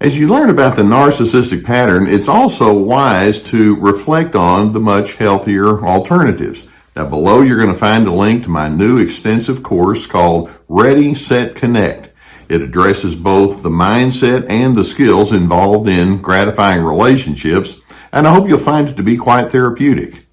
As you learn about the narcissistic pattern, it's also wise to reflect on the much healthier alternatives. Now, below you're going to find a link to my new extensive course called Ready, Set, Connect. It addresses both the mindset and the skills involved in gratifying relationships, and I hope you'll find it to be quite therapeutic.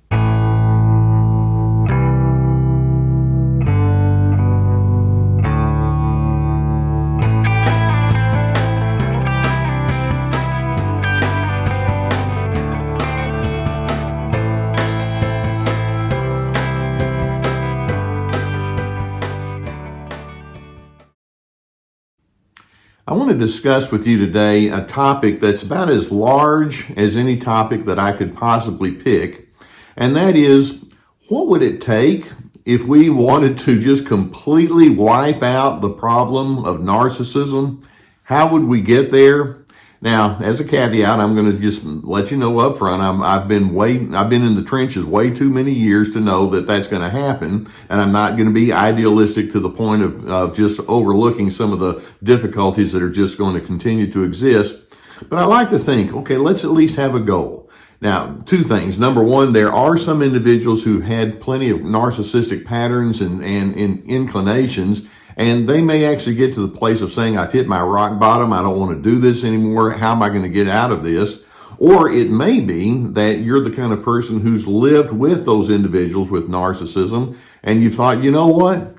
I want to discuss with you today a topic that's about as large as any topic that I could possibly pick, and that is, what would it take if we wanted to just completely wipe out the problem of narcissism? How would we get there? Now, as a caveat, I'm going to just let you know up front, I've been in the trenches way too many years to know that that's going to happen, and I'm not going to be idealistic to the point of just overlooking some of the difficulties that are just going to continue to exist. But I like to think, okay, let's at least have a goal. Now, two things. Number one, there are some individuals who've had plenty of narcissistic patterns and inclinations, and they may actually get to the place of saying, I've hit my rock bottom, I don't want to do this anymore, how am I going to get out of this? Or it may be that you're the kind of person who's lived with those individuals with narcissism, and you thought, you know what?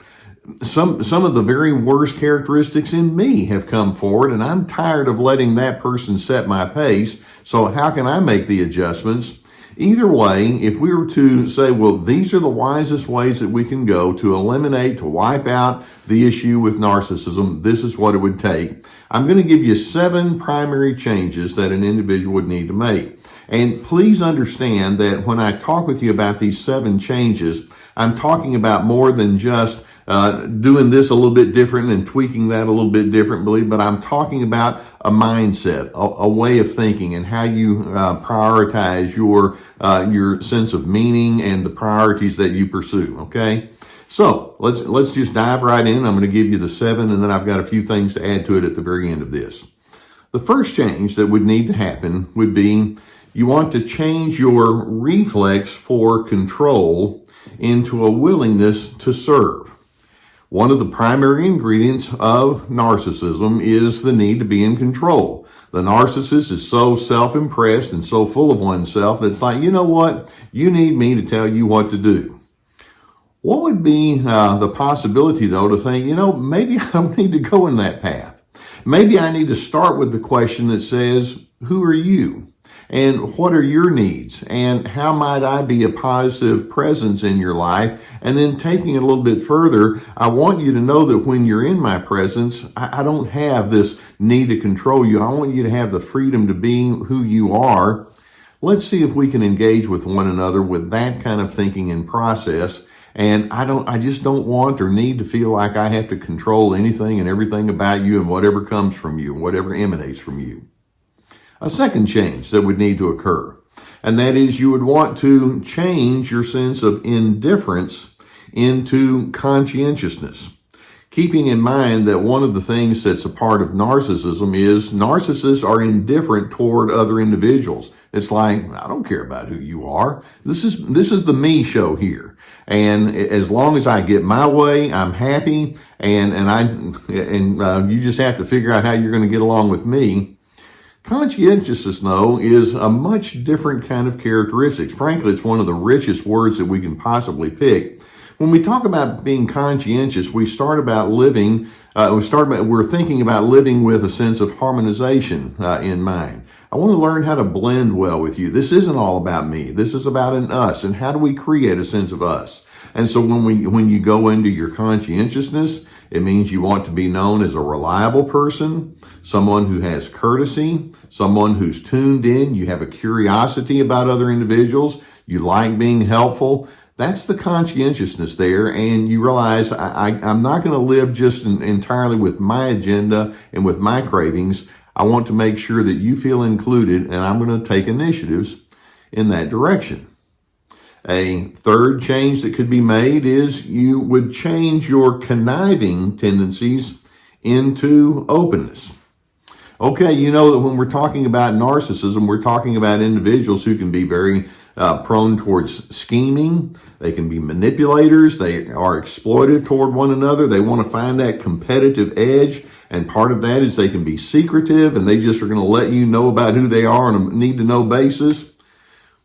Some of the very worst characteristics in me have come forward, and I'm tired of letting that person set my pace, so how can I make the adjustments? Either way, if we were to say, well, these are the wisest ways that we can go to eliminate, to wipe out the issue with narcissism, this is what it would take. I'm going to give you 7 primary changes that an individual would need to make. And please understand that when I talk with you about these 7 changes, I'm talking about more than just doing this a little bit different and tweaking that a little bit differently, but I'm talking about a mindset, a way of thinking, and how you prioritize your sense of meaning and the priorities that you pursue. Okay, so let's just dive right in. I'm going to give you the 7, and then I've got a few things to add to it at the very end of this. The first change that would need to happen would be you want to change your reflex for control into a willingness to serve. One of the primary ingredients of narcissism is the need to be in control. The narcissist is so self-impressed and so full of oneself that it's like, you know what? You need me to tell you what to do. What would be the possibility, though, to think, maybe I don't need to go in that path. Maybe I need to start with the question that says, who are you? And what are your needs? And how might I be a positive presence in your life? And then taking it a little bit further, I want you to know that when you're in my presence, I don't have this need to control you. I want you to have the freedom to be who you are. Let's see if we can engage with one another with that kind of thinking and process. And I just don't want or need to feel like I have to control anything and everything about you and whatever comes from you and whatever emanates from you. A second change that would need to occur, and that is you would want to change your sense of indifference into conscientiousness. Keeping in mind that one of the things that's a part of narcissism is narcissists are indifferent toward other individuals. It's like, I don't care about who you are. This is the me show here. And as long as I get my way, I'm happy. And you just have to figure out how you're going to get along with me. Conscientiousness, though, is a much different kind of characteristic. Frankly, it's one of the richest words that we can possibly pick. When we talk about being conscientious, we're thinking about living with a sense of harmonization in mind. I want to learn how to blend well with you. This isn't all about me. This is about an us, and how do we create a sense of us? And so when you go into your conscientiousness, it means you want to be known as a reliable person, someone who has courtesy, someone who's tuned in, you have a curiosity about other individuals, you like being helpful. That's the conscientiousness there, and you realize I'm not going to live just entirely with my agenda and with my cravings. I want to make sure that you feel included, and I'm going to take initiatives in that direction. A third change that could be made is you would change your conniving tendencies into openness. Okay, you know that when we're talking about narcissism, we're talking about individuals who can be very prone towards scheming. They can be manipulators. They are exploitive toward one another. They want to find that competitive edge. And part of that is they can be secretive and they just are going to let you know about who they are on a need to know basis.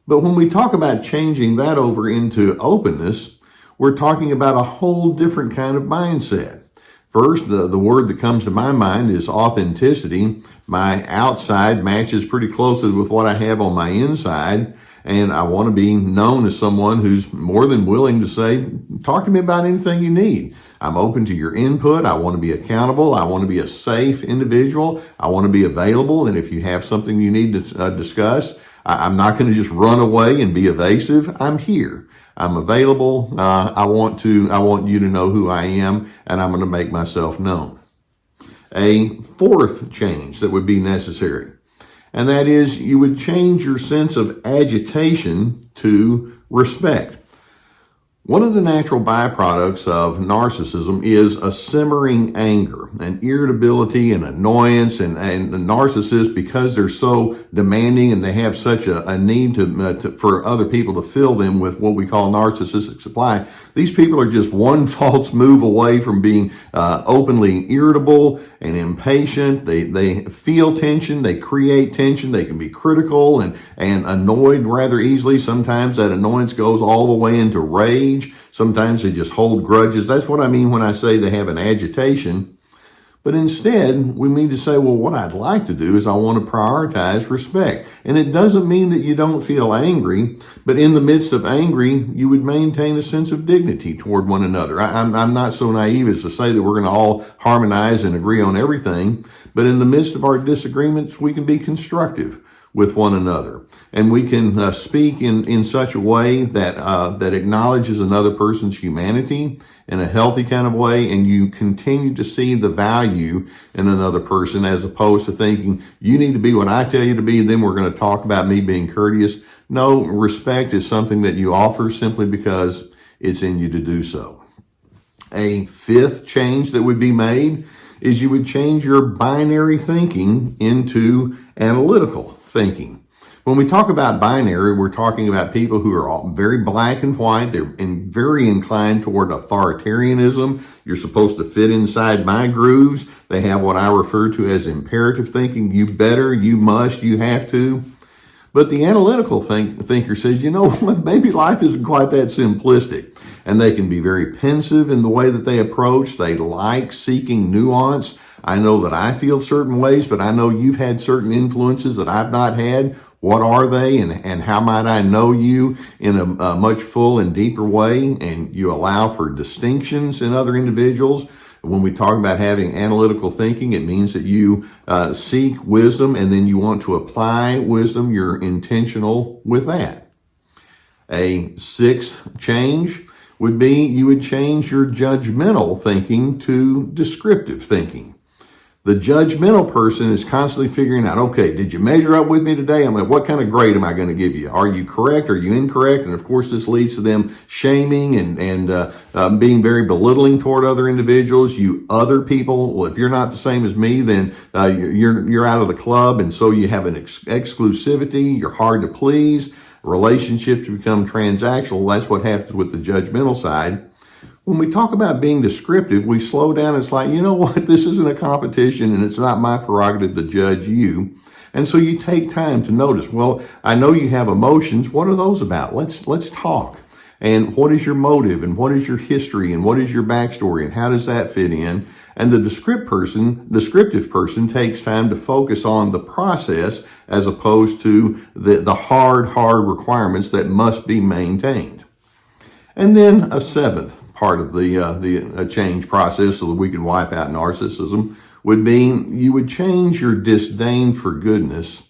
But when we talk about changing that over into openness, we're talking about a whole different kind of mindset. First, the word that comes to my mind is authenticity. My outside matches pretty closely with what I have on my inside, and I want to be known as someone who's more than willing to say, talk to me about anything you need. I'm open to your input. I want to be accountable. I want to be a safe individual. I want to be available, and if you have something you need to discuss, I'm not going to just run away and be evasive. I'm here. I'm available. I want you to know who I am, and I'm going to make myself known. A fourth change that would be necessary, and that is you would change your sense of agitation to respect. One of the natural byproducts of narcissism is a simmering anger, and irritability and annoyance, and the narcissists, because they're so demanding and they have such a need for other people to fill them with what we call narcissistic supply. These people are just one false move away from being openly irritable and impatient. They feel tension, they create tension, they can be critical and annoyed rather easily. Sometimes that annoyance goes all the way into rage. Sometimes they just hold grudges. That's what I mean when I say they have an agitation. But instead, we need to say, well, what I'd like to do is I want to prioritize respect. And it doesn't mean that you don't feel angry, but in the midst of anger, you would maintain a sense of dignity toward one another. I'm not so naive as to say that we're going to all harmonize and agree on everything, but in the midst of our disagreements, we can be constructive with one another. And we can speak in such a way that acknowledges another person's humanity in a healthy kind of way, and you continue to see the value in another person as opposed to thinking, you need to be what I tell you to be, and then we're going to talk about me being courteous. No, respect is something that you offer simply because it's in you to do so. A fifth change that would be made is you would change your binary thinking into analytical thinking. When we talk about binary, we're talking about people who are all very black and white. They're very inclined toward authoritarianism. You're supposed to fit inside my grooves. They have what I refer to as imperative thinking. You better, you must, you have to. But the analytical thinker says, you know what, maybe life isn't quite that simplistic. And they can be very pensive in the way that they approach. They like seeking nuance. I know that I feel certain ways, but I know you've had certain influences that I've not had. What are they, and how might I know you in a much full and deeper way? And you allow for distinctions in other individuals. When we talk about having analytical thinking, it means that you seek wisdom and then you want to apply wisdom. You're intentional with that. A sixth change would be you would change your judgmental thinking to descriptive thinking. The judgmental person is constantly figuring out, okay, did you measure up with me today? What kind of grade am I going to give you? Are you correct? Are you incorrect? And of course, this leads to them shaming and being very belittling toward other individuals. You other people, well, if you're not the same as me, then you're out of the club. And so you have an exclusivity. You're hard to please. Relationships become transactional. That's what happens with the judgmental side. When we talk about being descriptive, we slow down. It's like, you know what? This isn't a competition and it's not my prerogative to judge you. And so you take time to notice, well, I know you have emotions. What are those about? Let's talk. And what is your motive? And what is your history? And what is your backstory? And how does that fit in? And the descriptive person takes time to focus on the process as opposed to the hard requirements that must be maintained. And then a seventh part of the change process so that we can wipe out narcissism would be you would change your disdain for goodness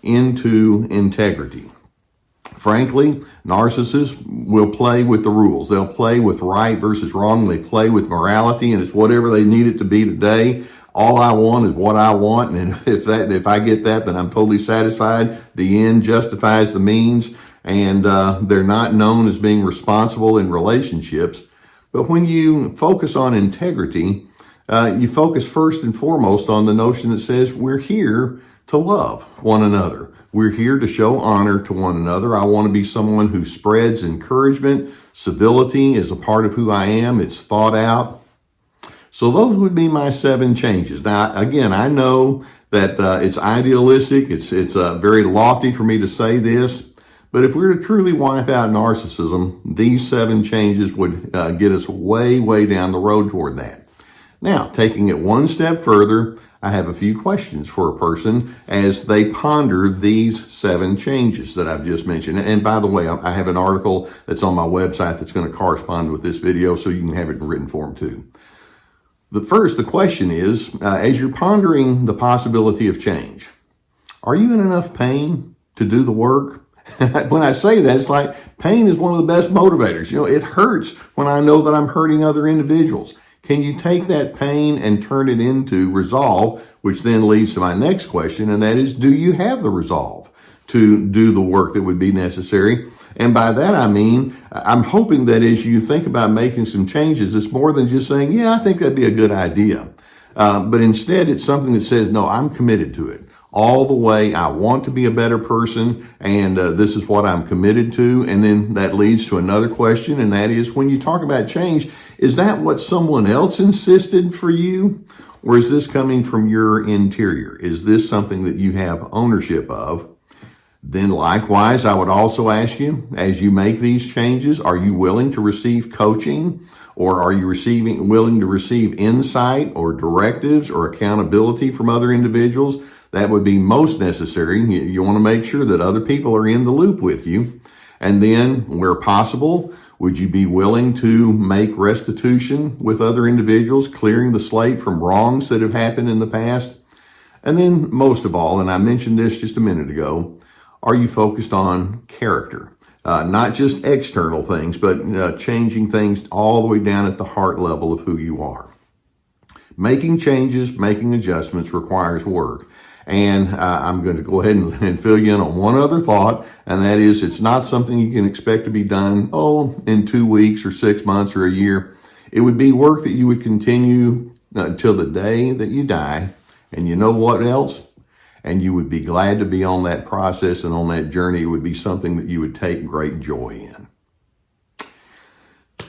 into integrity. Frankly, narcissists will play with the rules. They'll play with right versus wrong. They play with morality, and it's whatever they need it to be today. All I want is what I want, and if I get that, then I'm totally satisfied. The end justifies the means, and they're not known as being responsible in relationships. But when you focus on integrity, you focus first and foremost on the notion that says we're here to love one another. We're here to show honor to one another. I want to be someone who spreads encouragement. Civility is a part of who I am. It's thought out. So those would be my 7 changes. Now, again, I know that it's idealistic. It's very lofty for me to say this. But if we were to truly wipe out narcissism, these 7 changes would get us way, way down the road toward that. Now, taking it one step further, I have a few questions for a person as they ponder these 7 changes that I've just mentioned. And by the way, I have an article that's on my website that's going to correspond with this video, so you can have it in written form too. The question is, as you're pondering the possibility of change, are you in enough pain to do the work? When I say that, it's like pain is one of the best motivators. It hurts when I know that I'm hurting other individuals. Can you take that pain and turn it into resolve, which then leads to my next question, and that is, do you have the resolve to do the work that would be necessary? And by that, I mean, I'm hoping that as you think about making some changes, it's more than just saying, yeah, I think that'd be a good idea. But instead, it's something that says, no, I'm committed to it. All the way, I want to be a better person, and this is what I'm committed to. And then that leads to another question, and that is, when you talk about change, is that what someone else insisted for you? Or is this coming from your interior? Is this something that you have ownership of? Then likewise, I would also ask you, as you make these changes, are you willing to receive coaching? Or are you willing to receive insight or directives or accountability from other individuals? That would be most necessary. You want to make sure that other people are in the loop with you. And then, where possible, would you be willing to make restitution with other individuals, clearing the slate from wrongs that have happened in the past? And then, most of all, and I mentioned this just a minute ago, are you focused on character? Not just external things, but changing things all the way down at the heart level of who you are. Making changes, making adjustments requires work. And I'm going to go ahead and fill you in on one other thought, and that is, it's not something you can expect to be done, in 2 weeks or 6 months or a year. It would be work that you would continue until the day that you die. And you know what else? And you would be glad to be on that process and on that journey. It would be something that you would take great joy in.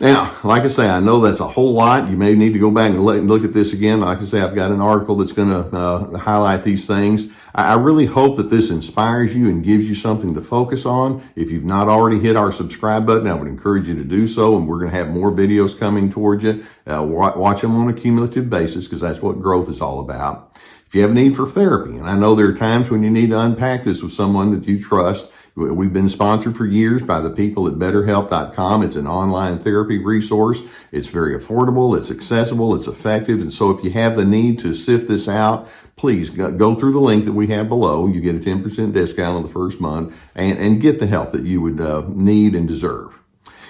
Now, like I say, I know that's a whole lot. You may need to go back and look at this again. Like I say, I've got an article that's going to highlight these things. I really hope that this inspires you and gives you something to focus on. If you've not already hit our subscribe button, I would encourage you to do so, and we're going to have more videos coming towards you. Watch them on a cumulative basis, because that's what growth is all about. If you have a need for therapy, and I know there are times when you need to unpack this with someone that you trust, we've been sponsored for years by the people at BetterHelp.com. It's an online therapy resource. It's very affordable, it's accessible, it's effective. And so if you have the need to sift this out, please go through the link that we have below. You get a 10% discount on the first month and get the help that you would need and deserve.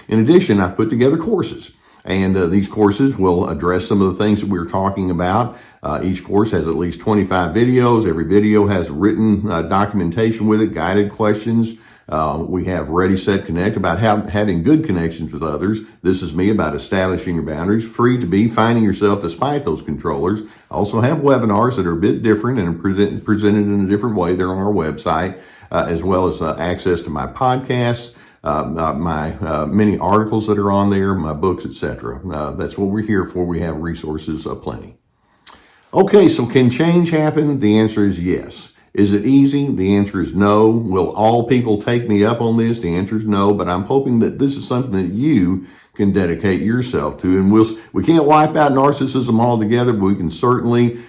In addition, I've put together courses. And these courses will address some of the things that we were talking about. Each course has at least 25 videos. Every video has written documentation with it, guided questions. We have Ready, Set, Connect about having good connections with others. This is me about establishing your boundaries. Free to be, finding yourself despite those controllers. I also have webinars that are a bit different and are presented in a different way. They're on our website, as well as access to my podcasts. My many articles that are on there, my books, etc. That's what we're here for. We have resources aplenty. Okay, so can change happen? The answer is yes. Is it easy? The answer is no. Will all people take me up on this? The answer is no, but I'm hoping that this is something that you can dedicate yourself to. And we can't wipe out narcissism altogether, but we can certainly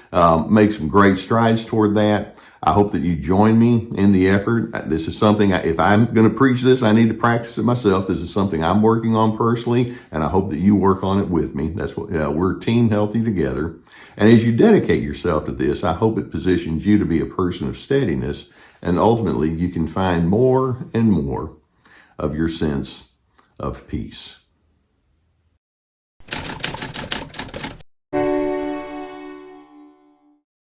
make some great strides toward that. I hope that you join me in the effort. This is something, if I'm going to preach this, I need to practice it myself. This is something I'm working on personally, and I hope that you work on it with me. That's what we're team healthy together. And as you dedicate yourself to this, I hope it positions you to be a person of steadiness, and ultimately you can find more and more of your sense of peace.